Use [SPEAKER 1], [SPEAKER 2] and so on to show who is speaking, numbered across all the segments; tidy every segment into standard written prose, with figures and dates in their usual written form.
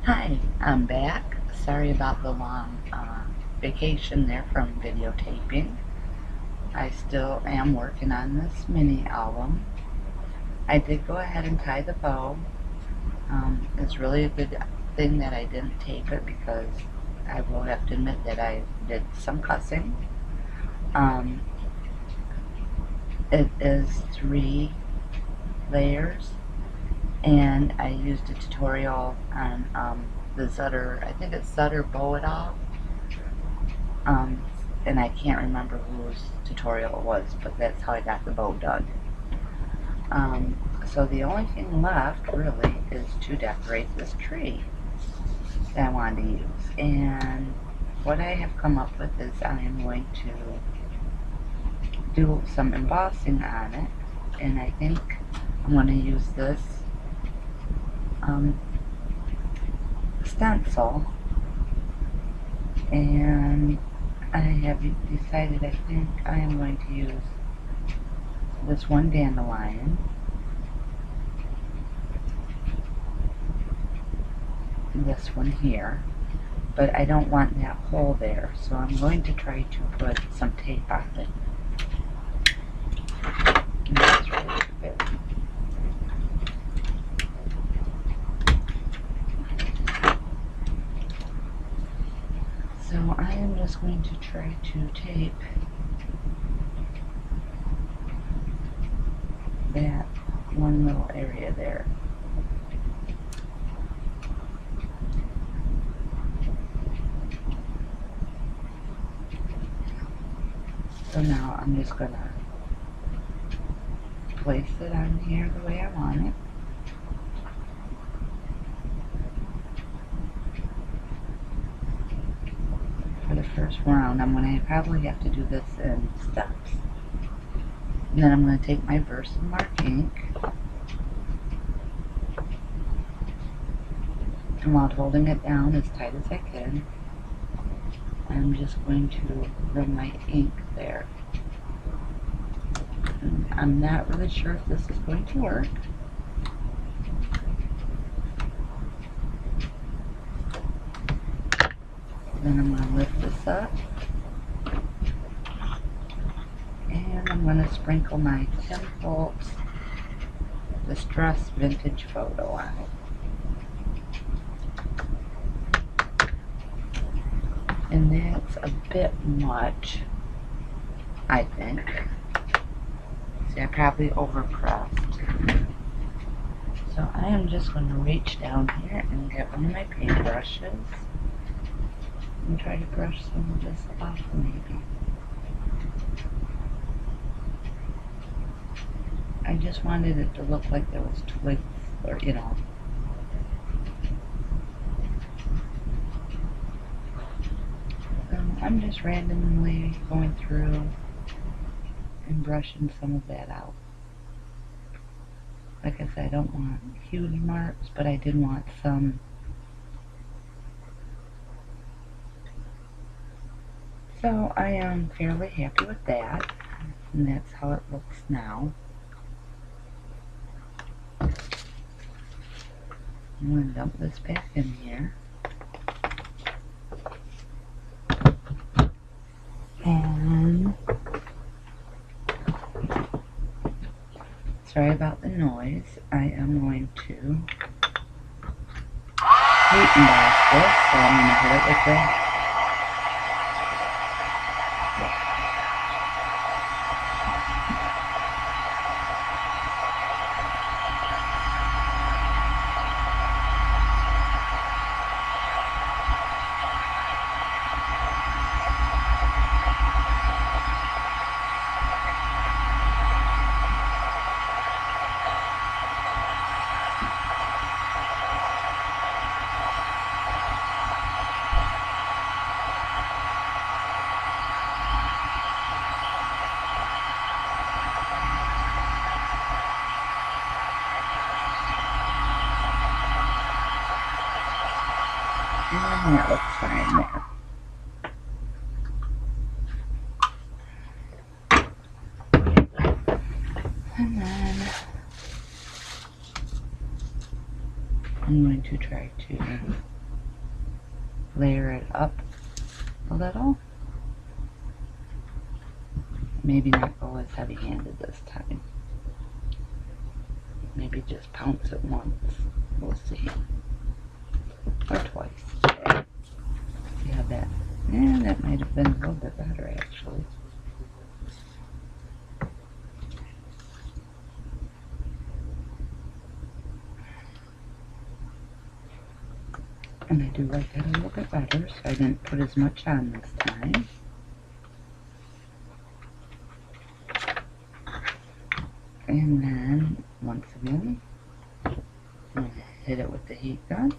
[SPEAKER 1] Hi, I'm back. Sorry about the long vacation there from videotaping. I still am working on this mini album. I did go ahead and tie the bow. It's really a good thing that I didn't tape it because I will have to admit that I did some cussing. Um, it is 3 layers, and I used a tutorial on the Zutter, I think it's Zutter Bow It Off. And I can't remember whose tutorial it was, but that's how I got the bow done. So the only thing left really is to decorate this tree that I wanted to use. And what I have come up with is I am going to do some embossing on it, and I think I'm going to use this stencil, and I have decided I think I am going to use this one dandelion, this one here, but I don't want that hole there, so I'm going to try to put some tape on it. And that's really good. So I am just going to try to tape that one little area there. So now I'm just going to place it on here the way I want it. For the first round, I'm going to probably have to do this in steps. And then I'm going to take my Versamark ink, and while holding it down as tight as I can, I'm just going to run my ink there. And I'm not really sure if this is going to work. Then I'm going to lift this up, and I'm going to sprinkle my 10 volts Distress Vintage Photo on it. And that's a bit much, I think. See, I probably overpressed. So I am just going to reach down here and get one of my paintbrushes and try to brush some of this off maybe. I just wanted it to look like there was twigs, or you know. So I'm just randomly going through and brushing some of that out. Like I said, I don't want huge marks, but I did want some. So I am fairly happy with that, and that's how it looks now. I'm going to dump this back in here. And sorry about the noise. I am going to heat emboss this, so I'm going to hit it with the and that looks fine there. And then I'm going to try to layer it up a little. Maybe not go as heavy-handed this time. Maybe just pounce it once. We'll see. Or twice. See how that... Yeah, that might have been a little bit better, actually. And I do like that a little bit better, so I didn't put as much on this time. And then, once again, I'm going to hit it with the heat gun.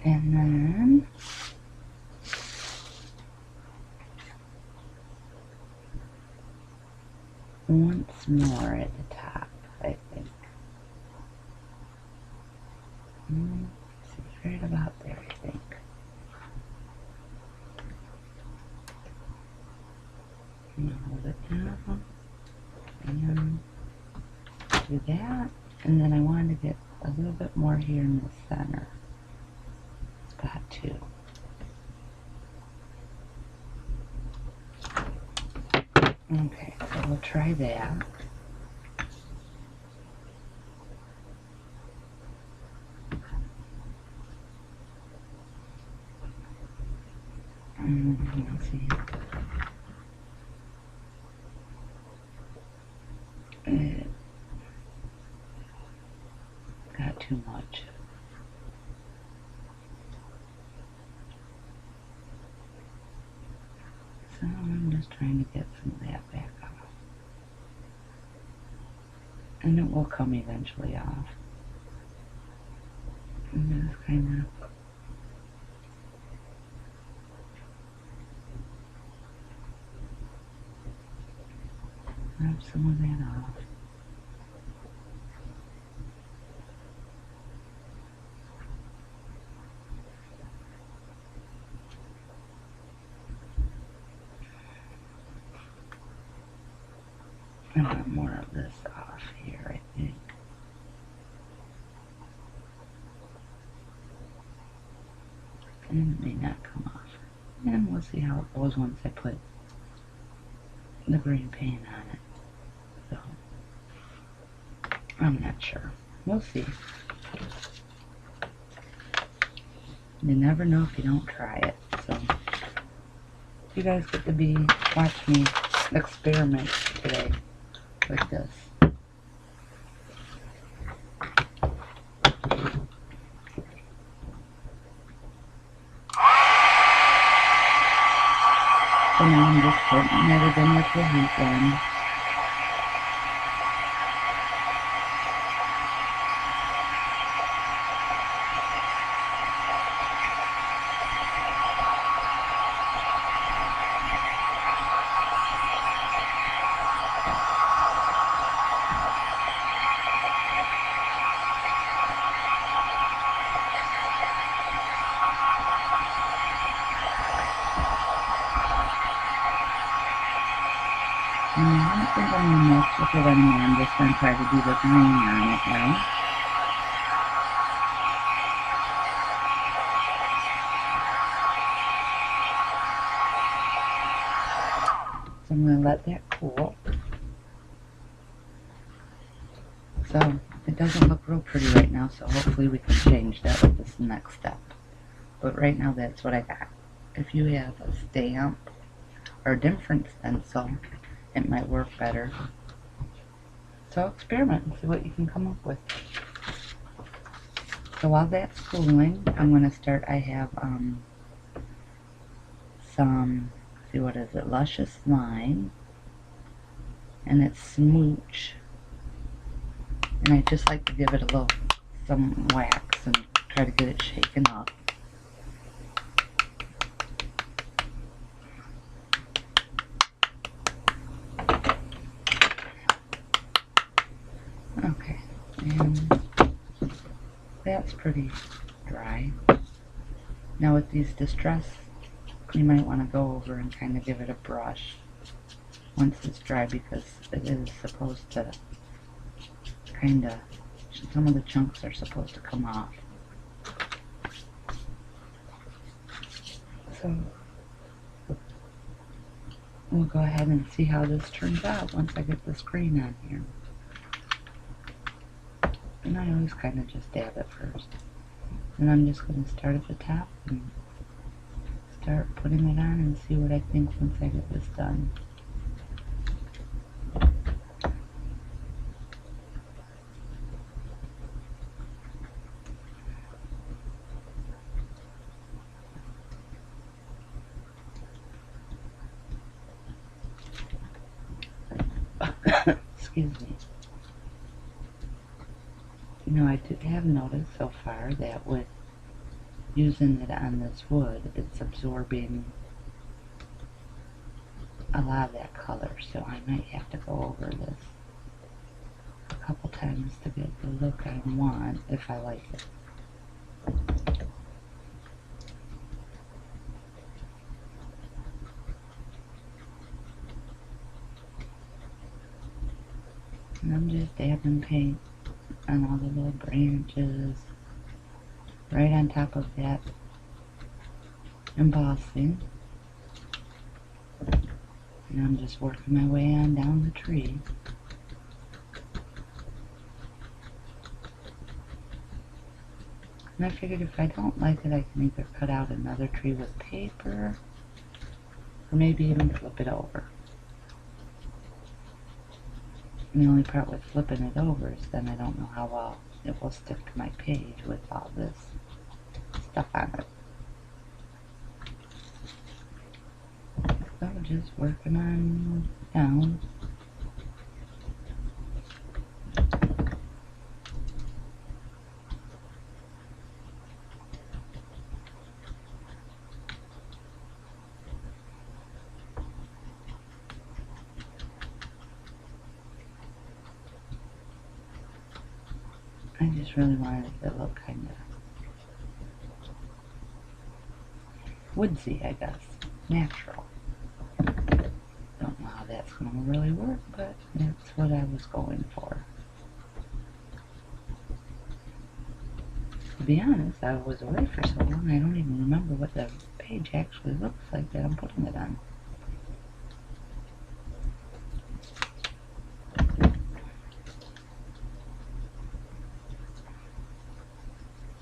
[SPEAKER 1] And then once more at the top, I think. See, right about there, I think. Hold it down and do that. And then I want to get a little bit more here in the center. Spot 2. Okay, so we'll try that. Let's see. It got too much. So I'm just trying to get some of that back off. And it will come eventually off. And just kind of rub some of that off. I want more of this off here, I think. And it may not come off. And we'll see how it goes once I put the green paint on it. So, I'm not sure. We'll see. You never know if you don't try it. So, you guys get to watch me experiment today with this. So now I'm just putting everything with the heat gun. I don't think I'm going to mess with it anymore. I'm just going to try to do the green on it now. So I'm going to let that cool. So it doesn't look real pretty right now, so hopefully we can change that with this next step. But right now that's what I got. If you have a stamp or a different stencil, it might work better. So experiment and see what you can come up with. So while that's cooling, I'm going to start. I have some, see what is it, Luscious Lime, and it's Smooch. And I just like to give it a little, some wax and try to get it shaken up. Okay, And that's pretty dry. Now with these distress, you might want to go over and kind of give it a brush once it's dry, because it is supposed to kind of, some of the chunks are supposed to come off. So we'll go ahead and see how this turns out once I get the screen on here. And I always kind of just dab it first. And I'm just going to start at the top and start putting it on and see what I think once I get this done. Excuse me. You know, I have noticed so far that with using it on this wood, it's absorbing a lot of that color, so I might have to go over this a couple times to get the look I want if I like it. And I'm just dabbing paint on all the little branches right on top of that embossing. And I'm just working my way on down the tree. And I figured if I don't like it, I can either cut out another tree with paper or maybe even flip it over. And the only part with flipping it over is then I don't know how well it will stick to my page with all this stuff on it. So just working on down. I just really wanted it to look kind of woodsy, I guess. Natural. Don't know how that's going to really work, but that's what I was going for. To be honest, I was away for so long, I don't even remember what the page actually looks like that I'm putting it on.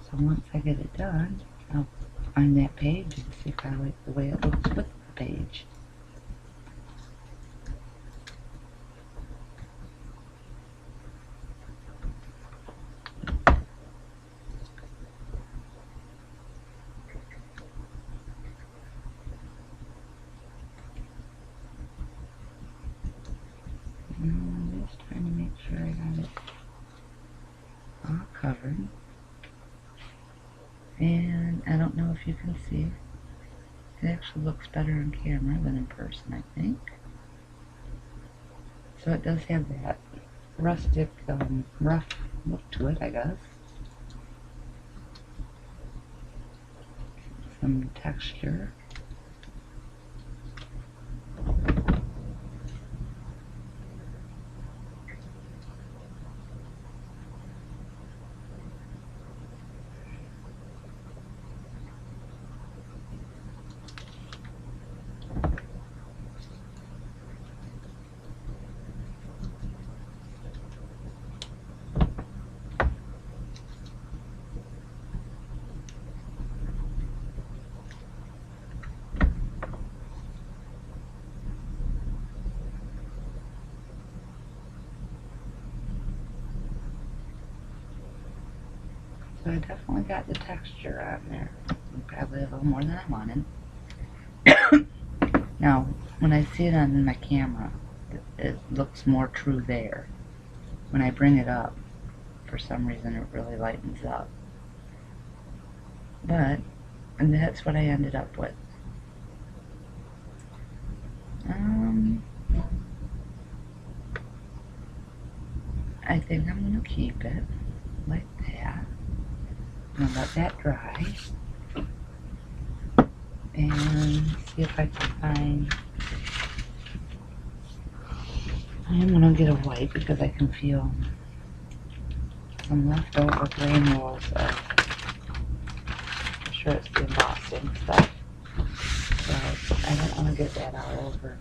[SPEAKER 1] So once I get it done, I'll find that page and see if I like the way it looks with the page. I'm just trying to make sure I got it all covered. And I don't know if you can see, it actually looks better on camera than in person, I think. So it does have that rustic, rough look to it, I guess. Some texture. So I definitely got the texture on there. Probably a little more than I wanted. Now, when I see it on my camera, it looks more true there. When I bring it up, for some reason it really lightens up. But, and that's what I ended up with. I think I'm going to keep it like that. I'm going to let that dry and see if I can find. I am going to get a wipe because I can feel some leftover granules of, I'm sure it's the embossing stuff. So I don't want to get that all over.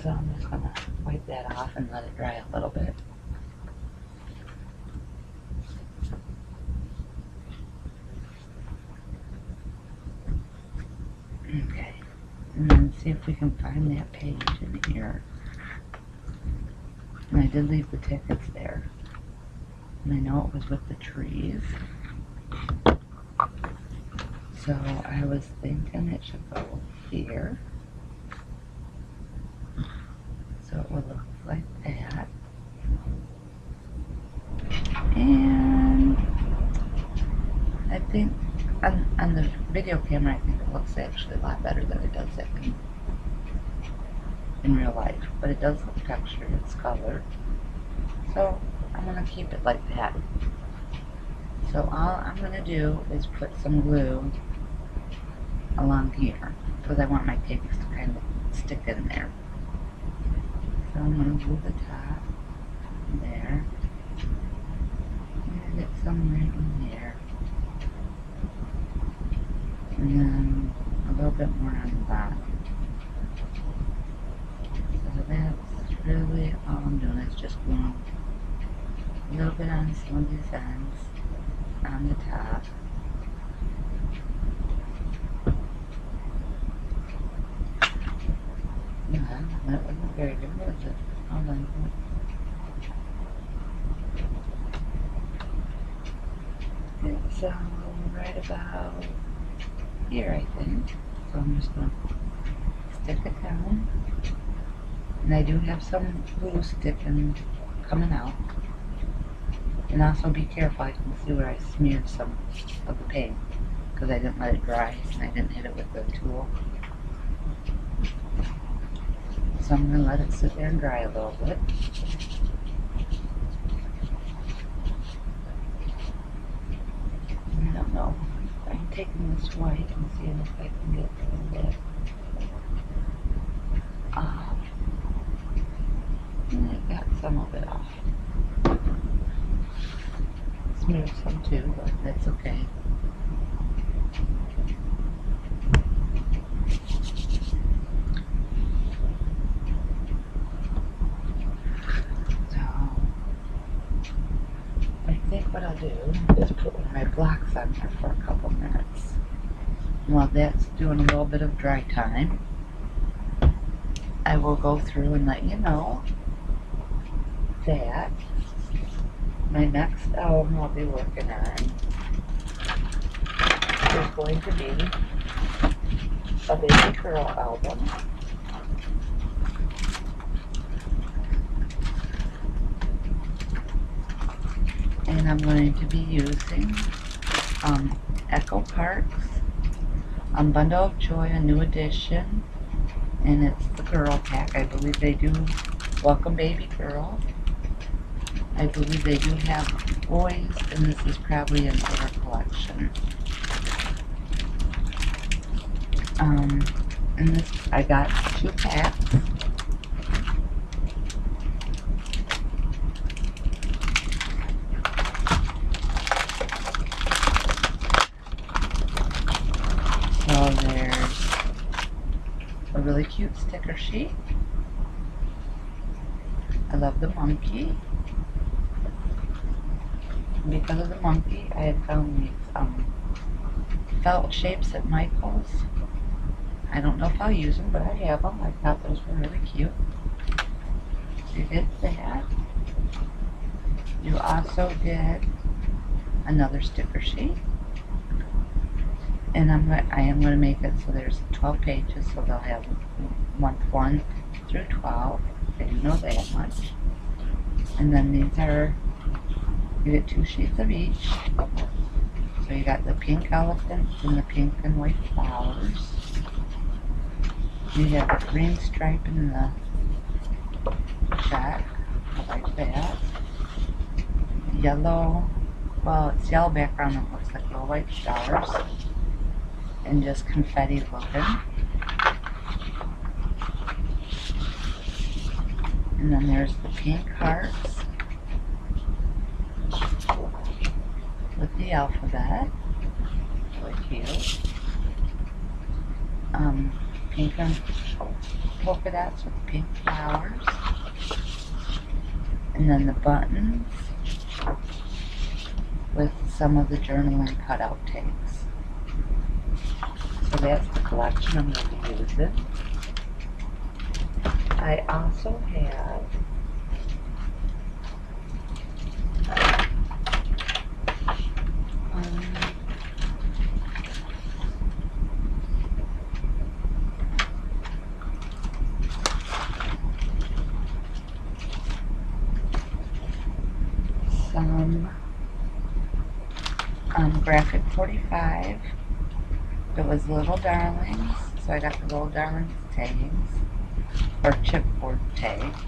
[SPEAKER 1] So I'm just going to wipe that off and let it dry a little bit. Okay, and then see if we can find that page in here. And I did leave the tickets there. And I know it was with the trees. So I was thinking it should go here. So it will look like that. And I think on the video camera, I think it looks actually a lot better than it does in real life. But it does look textured, it's colored. So I'm going to keep it like that. So all I'm going to do is put some glue along here because I want my cakes to kind of stick in there. So I'm going to glue the top there and get somewhere in there. And then a little bit more on the bottom. So that's really all I'm doing is just gluing a little bit on some of these ends on the top. Yeah, that wasn't very good, was it? Hold on. It's right about here, I think. So I'm just going to stick it down. And I do have some glue sticking, coming out. And also be careful, I can see where I smeared some of the paint because I didn't let it dry and I didn't hit it with the tool. So I'm going to let it sit there and dry a little bit. I don't know. I'm taking this white and seeing if I can get a little bit. And I got some of it off. Smeared some too, but that's okay. So I think what I'll do is put one of my blocks on there for a couple minutes. While that's doing a little bit of dry time, I will go through and let you know that my next album I'll be working on is going to be a baby girl album. And I'm going to be using Echo Park's Bundle of Joy, a new edition, and it's the girl pack. I believe they do Welcome Baby Girl. I believe they do have boys, and this is probably in their collection. And this, I got 2 packs. So there's a really cute sticker sheet. I love the monkey. Because of the monkey, I had found these felt shapes at Michael's. I don't know if I'll use them, but I have them. I thought those were really cute. You get that. You also get another sticker sheet. And I am going to make it so there's 12 pages, so they'll have month 1 through 12. I do know that much. And then these are, you get 2 sheets of each. So you got the pink elephants and the pink and white flowers. You have the green stripe and the check. I like that. Yellow, well, it's yellow background that looks like little white stars. And just confetti looking. And then there's the pink hearts with the alphabet. Really cute. Pink and polka dots with pink flowers. And then the buttons with some of the journaling cutout tags. So that's the collection I'm going to be using. I also have some graphic 45. It was Little Darlings, so I got the Little Darlings tags, or chipboard tags.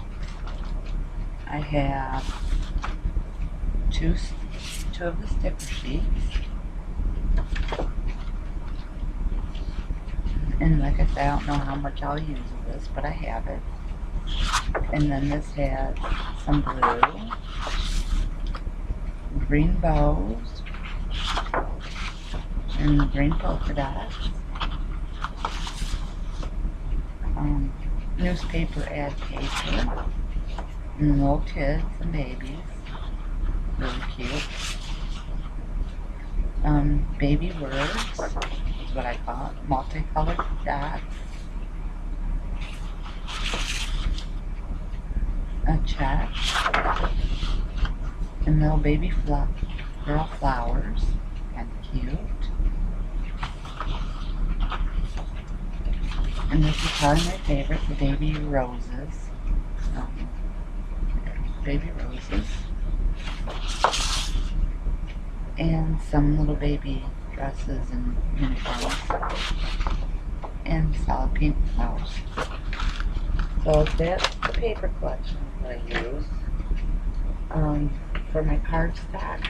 [SPEAKER 1] I have two of the sticker sheets. And like I said, I don't know how much I'll use of this, but I have it. And then this has some blue, green bows, and green polka dots. Newspaper ad paper, and little kids and babies. Really cute. Baby words is what I call it. Multicolored dots. A check. And little baby girl flowers. Kind of cute. And this is probably my favorite, the baby roses. Baby roses. And some little baby dresses and uniforms. And solid pink flowers. So that's the paper collection that I use. For my cardstock,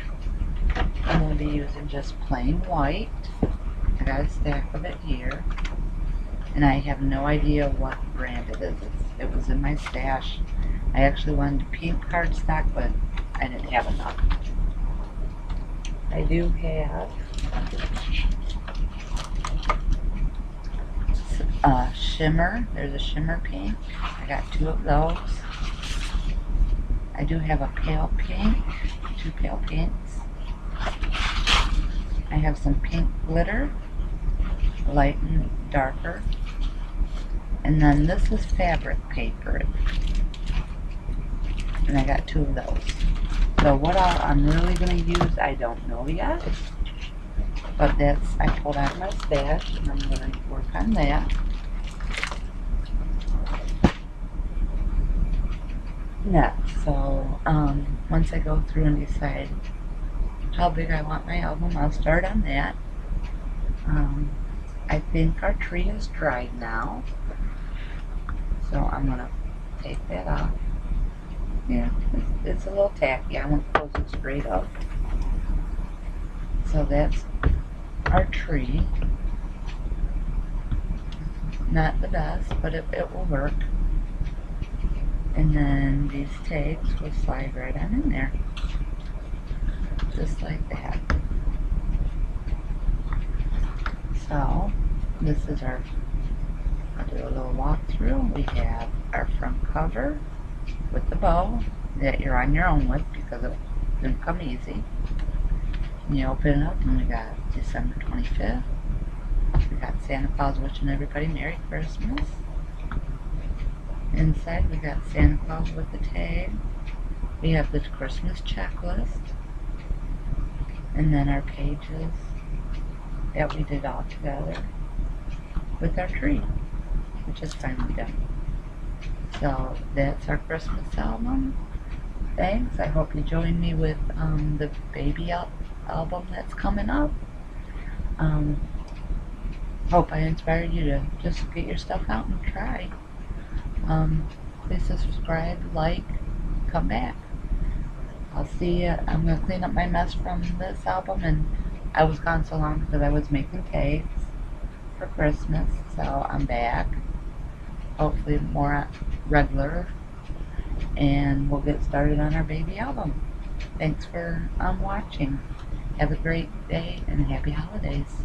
[SPEAKER 1] I'm going to be using just plain white. I got a stack of it here. And I have no idea what brand it is. It was in my stash. I actually wanted pink cardstock, but I didn't have enough. I do have shimmer. There's a shimmer pink. I got 2 of those. I do have a pale pink, 2 pale pinks. I have some pink glitter, light and darker. And then this is fabric paper. And I got 2 of those. So what I'm really going to use, I don't know yet. But I pulled out my stash and I'm going to work on that. Next, so once I go through and decide how big I want my album, I'll start on that. I think our tree is dried now. So I'm going to take that off. Yeah, it's a little tacky. I want to close it straight up. So that's our tree. Not the best, but it will work. And then these tags will slide right on in there. Just like that. So, this is I'll do a little walkthrough. We have our front cover with the bow that you're on your own with because it didn't come easy. And you open it up and we got December 25th. We got Santa Claus wishing everybody Merry Christmas. Inside we got Santa Claus with the tag. We have the Christmas checklist. And then our pages that we did all together with our tree, which is finally done. So that's our Christmas album. Thanks. I hope you join me with the baby album that's coming up. Hope I inspired you to just get your stuff out and try. please subscribe, like, come back. I'll see you. I'm going to clean up my mess from this album, and I was gone so long because I was making tags for Christmas, so I'm back. Hopefully more regular, and we'll get started on our baby album. Thanks for watching. Have a great day and happy holidays.